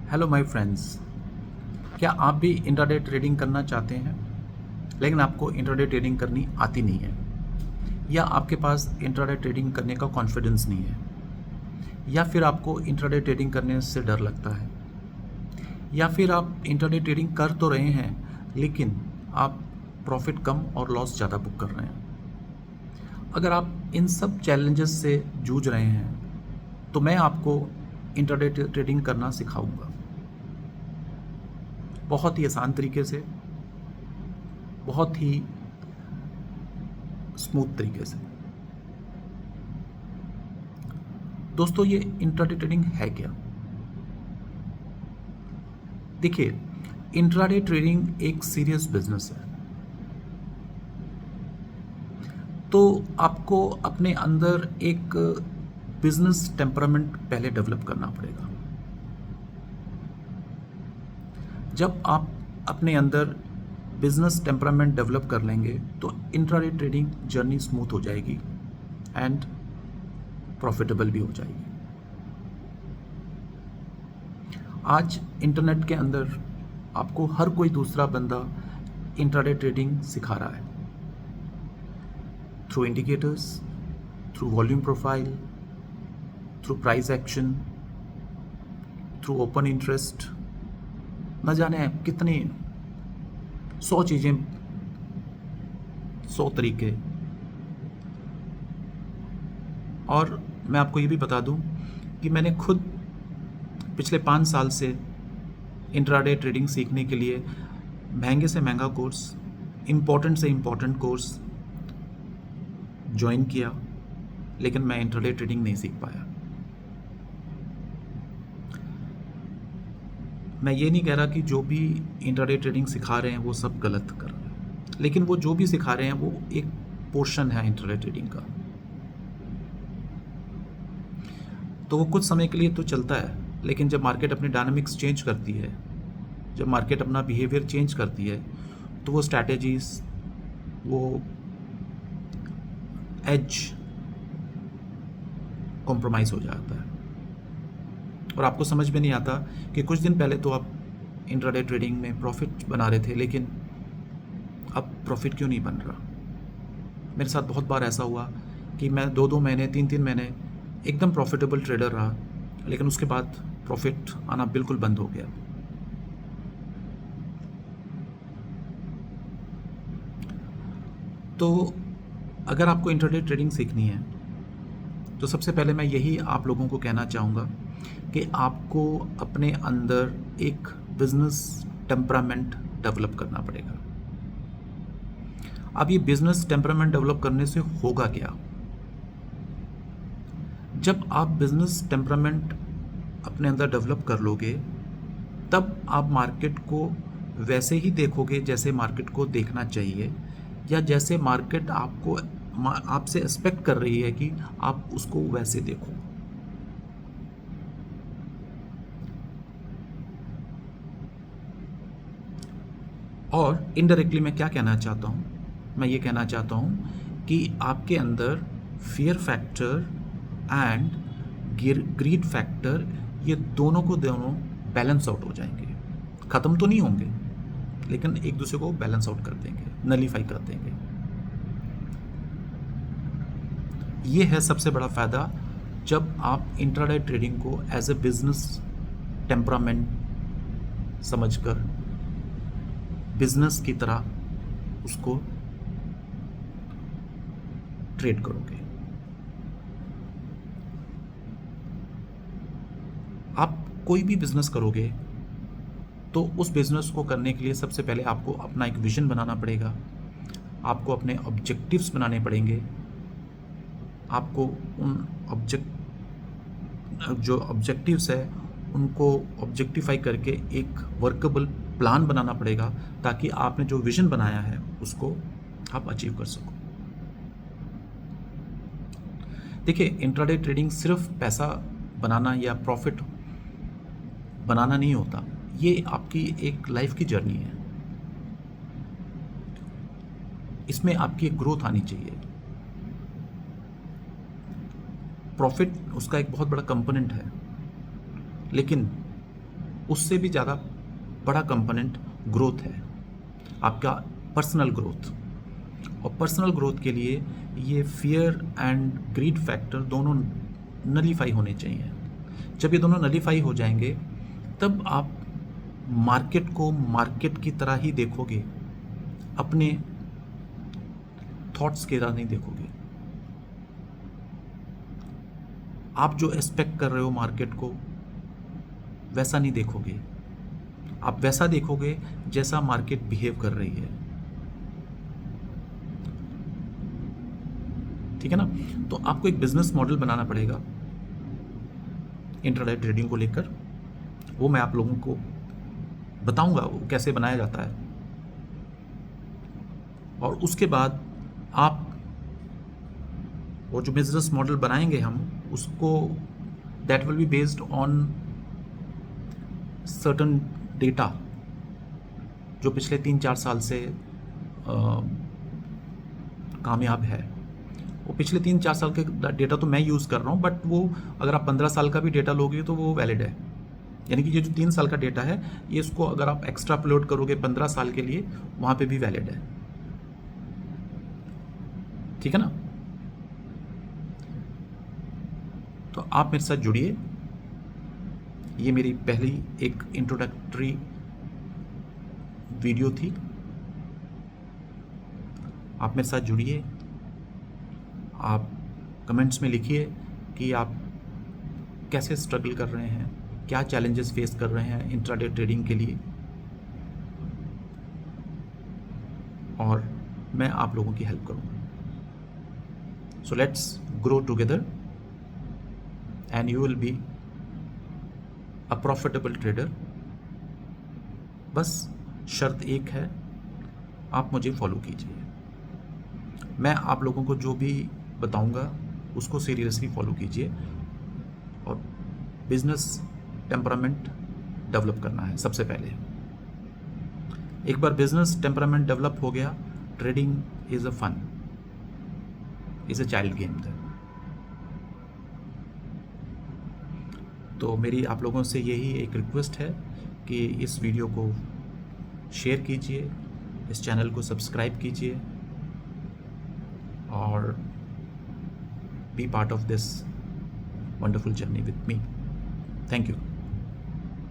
Hello my friends. क्या आप भी इंट्राडे ट्रेडिंग करना चाहते हैं लेकिन आपको इंट्राडे ट्रेडिंग करनी आती नहीं है, या आपके पास इंट्राडे ट्रेडिंग करने का कॉन्फिडेंस नहीं है, या फिर आपको इंट्राडे ट्रेडिंग करने से डर लगता है, या फिर आप इंट्राडे ट्रेडिंग कर तो रहे हैं लेकिन आप प्रॉफिट कम और लॉस ज़्यादा बुक कर रहे हैं। अगर आप इन सब चैलेंजेस से जूझ रहे हैं तो मैं आपको इंट्राडे ट्रेडिंग करना सिखाऊंगा, बहुत ही आसान तरीके से, बहुत ही स्मूथ तरीके से। दोस्तों, ये इंट्राडे ट्रेडिंग है क्या? देखिए, इंट्राडे ट्रेडिंग एक सीरियस बिजनेस है, तो आपको अपने अंदर एक बिजनेस टेम्परामेंट पहले डेवलप करना पड़ेगा। जब आप अपने अंदर बिजनेस टेम्परामेंट डेवलप कर लेंगे तो इंट्राडे ट्रेडिंग जर्नी स्मूथ हो जाएगी एंड प्रॉफिटेबल भी हो जाएगी। आज इंटरनेट के अंदर आपको हर कोई दूसरा बंदा इंट्राडे ट्रेडिंग सिखा रहा है, through indicators, through volume profile, through price action, through open interest, न जाने कितनी 100 चीज़ें, 100 तरीके। और मैं आपको ये भी बता दूं कि मैंने खुद पिछले 5 साल से इंट्राडे ट्रेडिंग सीखने के लिए महंगे से महंगा कोर्स, इम्पोर्टेंट से इम्पोर्टेंट कोर्स ज्वाइन किया, लेकिन मैं इंट्राडे ट्रेडिंग नहीं सीख पाया। मैं ये नहीं कह रहा कि जो भी इंट्राडे ट्रेडिंग सिखा रहे हैं वो सब गलत कर रहे हैं, लेकिन वो जो भी सिखा रहे हैं वो एक पोर्शन है इंट्राडे ट्रेडिंग का, तो वो कुछ समय के लिए तो चलता है, लेकिन जब मार्केट अपनी डायनामिक्स चेंज करती है, जब मार्केट अपना बिहेवियर चेंज करती है, तो वो स्ट्रैटेजीज, वो एज कॉम्प्रोमाइज़ हो जाता है और आपको समझ में नहीं आता कि कुछ दिन पहले तो आप इंट्राडे ट्रेडिंग में प्रॉफिट बना रहे थे, लेकिन अब प्रॉफिट क्यों नहीं बन रहा। मेरे साथ बहुत बार ऐसा हुआ कि मैं 2-2 महीने, 3-3 महीने एकदम प्रॉफिटेबल ट्रेडर रहा, लेकिन उसके बाद प्रॉफिट आना बिल्कुल बंद हो गया। तो अगर आपको इंट्राडे ट्रेडिंग सीखनी है तो सबसे पहले मैं यही आप लोगों को कहना चाहूँगा कि आपको अपने अंदर एक बिजनेस टेम्परामेंट डेवलप करना पड़ेगा। अब ये बिजनेस टेम्परामेंट डेवलप करने से होगा क्या? जब आप बिजनेस टेम्परामेंट अपने अंदर डेवलप कर लोगे, तब आप मार्केट को वैसे ही देखोगे जैसे मार्केट को देखना चाहिए, या जैसे मार्केट आपसे एक्सपेक्ट कर रही है कि आप उसको वैसे देखो। और इनडायरेक्टली मैं क्या कहना चाहता हूँ? मैं ये कहना चाहता हूँ कि आपके अंदर fear factor and greed factor, ये दोनों को दोनों बैलेंस आउट हो जाएंगे। ख़त्म तो नहीं होंगे, लेकिन एक दूसरे को बैलेंस आउट कर देंगे, नलीफाई कर देंगे। ये है सबसे बड़ा फ़ायदा जब आप इंट्राडे ट्रेडिंग को एज ए बिजनेस टेम्परामेंट समझकर बिजनेस की तरह उसको ट्रेड करोगे। आप कोई भी बिजनेस करोगे तो उस बिजनेस को करने के लिए सबसे पहले आपको अपना एक विजन बनाना पड़ेगा, आपको अपने ऑब्जेक्टिव्स बनाने पड़ेंगे, आपको उन जो ऑब्जेक्टिव्स है उनको ऑब्जेक्टिफाई करके एक वर्केबल प्लान बनाना पड़ेगा, ताकि आपने जो विजन बनाया है उसको आप अचीव कर सको। देखिए, इंट्राडे ट्रेडिंग सिर्फ पैसा बनाना या प्रॉफिट बनाना नहीं होता, ये आपकी एक लाइफ की जर्नी है। इसमें आपकी एक ग्रोथ आनी चाहिए। प्रॉफिट उसका एक बहुत बड़ा कंपोनेंट है, लेकिन उससे भी ज़्यादा बड़ा कंपोनेंट ग्रोथ है, आपका पर्सनल ग्रोथ। और पर्सनल ग्रोथ के लिए ये फियर एंड ग्रीड फैक्टर दोनों नलीफाई होने चाहिए। जब ये दोनों नलीफाई हो जाएंगे तब आप मार्केट को मार्केट की तरह ही देखोगे, अपने थॉट्स की तरह नहीं देखोगे। आप जो एक्सपेक्ट कर रहे हो मार्केट को वैसा नहीं देखोगे, आप वैसा देखोगे जैसा मार्केट बिहेव कर रही है। ठीक है ना? तो आपको एक बिजनेस मॉडल बनाना पड़ेगा इंट्राडे ट्रेडिंग को लेकर। वो मैं आप लोगों को बताऊंगा वो कैसे बनाया जाता है। और उसके बाद आप वो जो बिजनेस मॉडल बनाएंगे हम उसको that will be based on certain data जो पिछले 3-4 साल से कामयाब है। वो पिछले 3-4 साल के डेटा तो मैं यूज़ कर रहा हूँ, बट वो अगर आप 15 साल का भी डेटा लोगे तो वो वैलिड है। यानी कि ये जो 3 साल का डेटा है ये इसको अगर आप एक्स्ट्रा अपलोड करोगे 15 साल के लिए वहाँ पे भी वैलिड है। ठीक है ना? तो आप मेरे साथ जुड़िए। ये मेरी पहली एक इंट्रोडक्टरी वीडियो थी। आप मेरे साथ जुड़िए। आप कमेंट्स में लिखिए कि आप कैसे स्ट्रगल कर रहे हैं, क्या चैलेंजेस फेस कर रहे हैं इंट्राडे ट्रेडिंग के लिए, और मैं आप लोगों की हेल्प करूँगा। So let's grow together and you will be a profitable trader. बस शर्त एक है, आप मुझे फॉलो कीजिए। मैं आप लोगों को जो भी बताऊंगा उसको सीरियसली फॉलो कीजिए। और बिजनेस टेम्परामेंट डेवलप करना है सबसे पहले। एक बार बिजनेस टेम्परामेंट डेवलप हो गया, trading is a fun, is a child game. तो मेरी आप लोगों से यही एक रिक्वेस्ट है कि इस वीडियो को शेयर कीजिए, इस चैनल को सब्सक्राइब कीजिए और be part of this wonderful journey with me. Thank you.